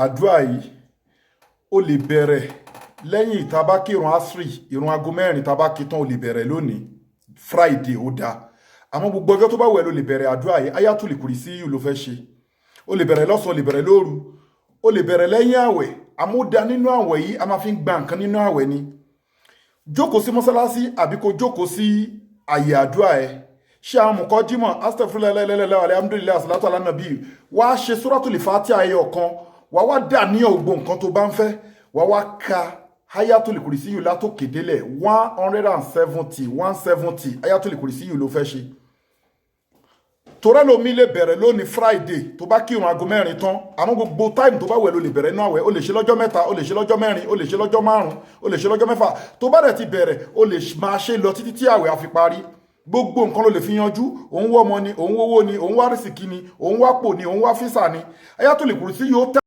àdúrà yìí ó lè bẹ̀rẹ̀ lẹ́yìn ìtaba kírun asri ìrun aago mẹ́rin taba kí tán ó lè bẹ̀rẹ̀ lónìí friday ó dáa àmọ́ gbogbo ọjọ́ tó bá wẹ̀ ló lè bẹ̀rẹ̀ àdúrà yìí ayatul kursiyu ló fẹ́ ṣe ó lè bẹ̀rẹ̀ lọ́sàn-án ó lè bẹ̀rẹ̀ lóru ó lè bẹ̀rẹ̀ lẹ́yìn àwẹ̀ àmọ́ ó dáa nínú àwẹ̀ yìí a máa fi ń gba nǹkan nínú àwẹ̀ ni jókòó sí mọ́sálásí àbí kó jókòó sí àyè àdúrà ẹ̀ ṣe àwọn mọ̀kọ́ jímọ̀ astaghfirullah alhamdulillah salatu ala nabi wá ṣe suratul fatiha ẹyọ kan wà wá dà ní ògbó nǹkan tó bá ń fẹ́ wà wá ka ayatul kursiyu látòkè délẹ̀ 170 ayatul kursiyu ló fẹ́ ṣe torẹ́ lomi lè bẹ̀rẹ̀ lónìí friday tó bá kírun aago mẹ́rin tán àmọ́ gbogbo táìmù tó bá wẹ̀ ló lè bẹ̀rẹ̀ inú àwẹ̀ ó lè ṣe lọ́jọ́ mẹ́ta ó lè ṣe lọ́jọ́ mẹ́rin ó lè ṣe lọ́jọ́ márùn-ún ó lè ṣe lọ́jọ́ mẹ́fà tó bá dẹ̀ ti bẹ̀rẹ̀ ó lè máa ṣe lọ títí tí àwẹ̀ á fi parí gbogbo nǹkan ló lè fi yanjú òun wọ́ ọmọ ni òun wówó ni òun wá rìsìkì ni òun wá pò ni òun wá físà ni ayatul kursiyu yóò tẹ́